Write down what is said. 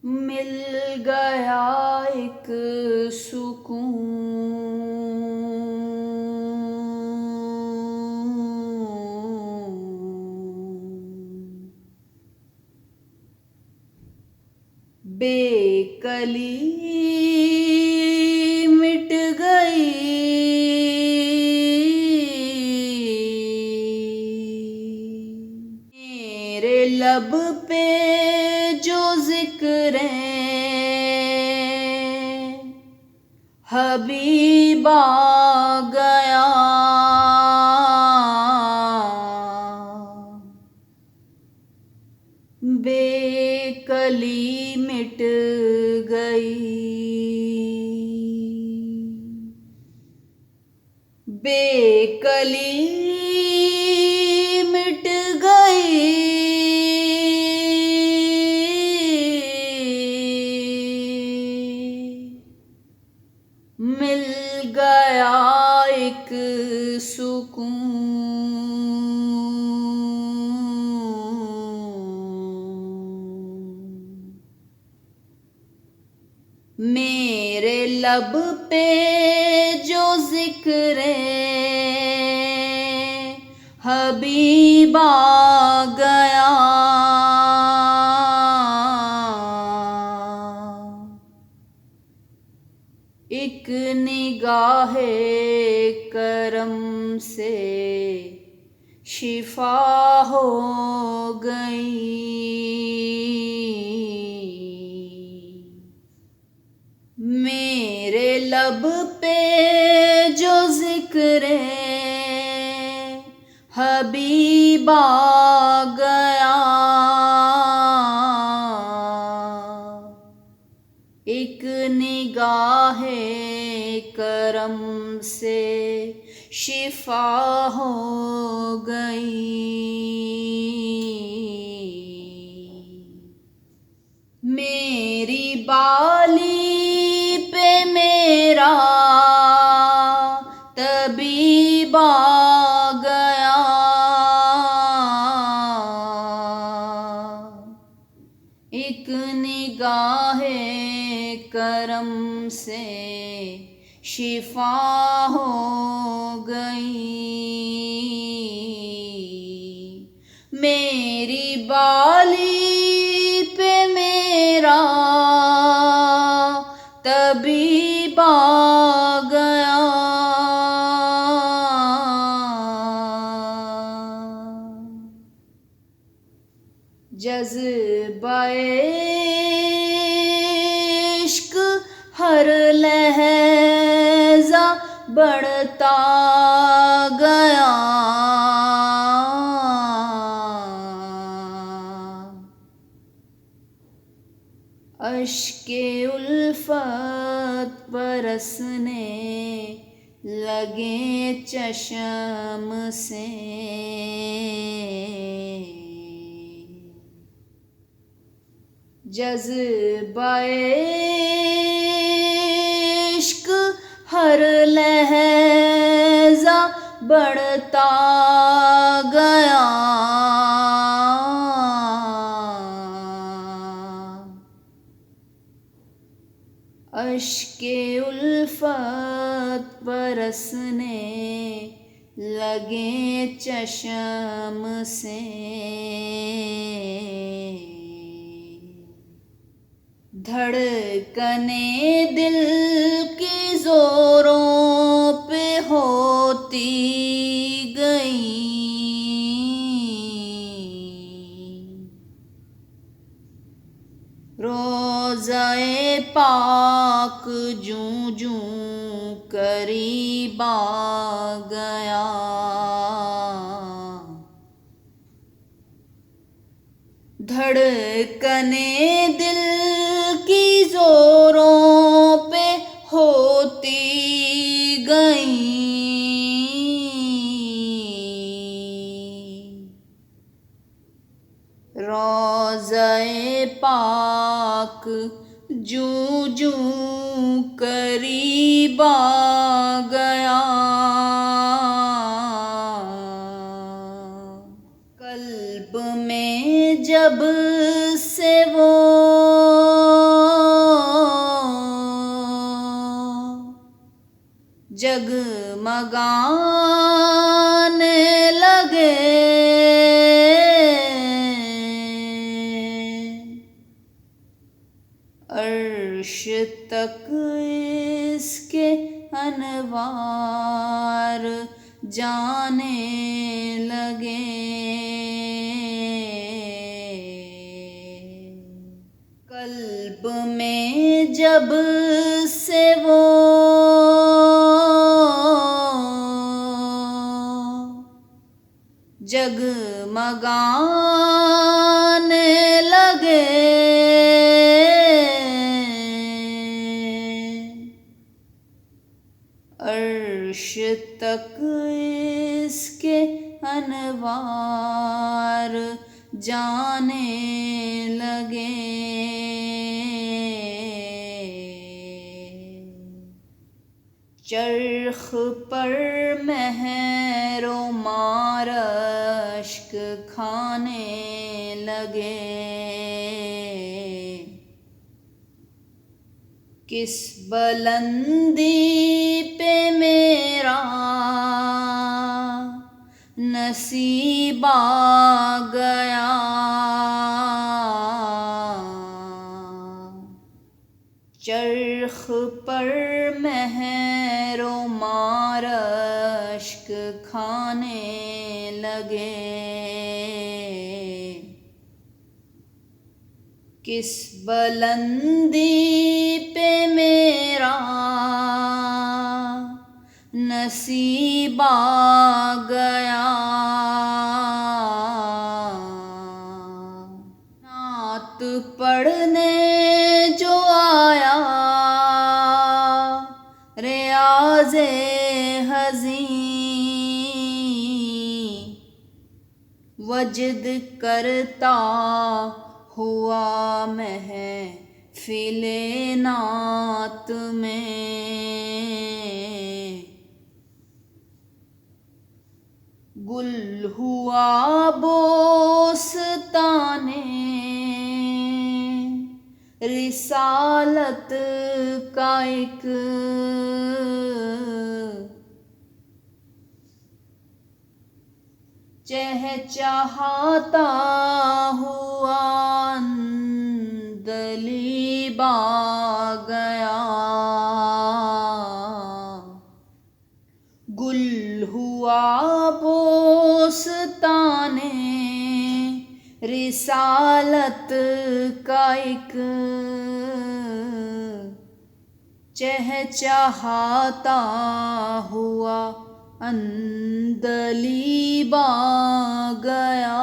मिल गया एक सुकून। बेकली मिट गई, मेरे लब पे जो जिक्र हबीबा गया। बेकली मिट गई, बेकली मिट गई, मिल गया एक सुकून। मेरे लब पे जो जिक्र हबीबा गया। एक निगाहे करम से शिफा हो गई, मेरे लब पे जो जिक्र हबीबा गया। एक निगाहे करम से शिफा हो गई, मेरी बाली पे मेरा तबीबा गया। एक निगाहे करम से शिफा हो गई, मेरी बाली पे मेरा तबीबा गया। जज़्बाए इश्क हर लहज़ा बढ़ता गया, अश्के उल्फत बरसने लगे चश्म से, जज़्बाए इश्क हर लहज़ा बढ़ता गया, अश्के उल्फत बरसने लगे चश्म से, धड़कने दिल की जोरों पे होती गई, रोज़ाए पाक जूं जूं करीब आ गया, धड़कने दिल की जोरों पे होती गई, रोज़ाए पाक जूं जूं करीब आ गया, कल्ब में जब से वो जगमगाने लगे। अर्श तक इसके अनवार जाने लगे। कल्ब में जब से वो जगमगाने लगे। अर्श तक इसके अनवार जाने लगे। चरख पर महरो मारश्क खाने लगे। किस बुलंदी पे मेरा नसीब आ गया। चरख पर महरो मारश्क खाने लगे। किस बुलंदी पे मेरा नसीब आ गया। नात पढ़ने जो आया रियाज़े हज़ीं, वजद करता हुआ महफ़िले नात में। गुल हुआ बोस्ताने रिसालत का एक चहचहाता हुआ अंदलीब आ गया। गुल हुआ बोस्ताने रिसालत का एक चहचहाता हुआ अंदलीब आ गया।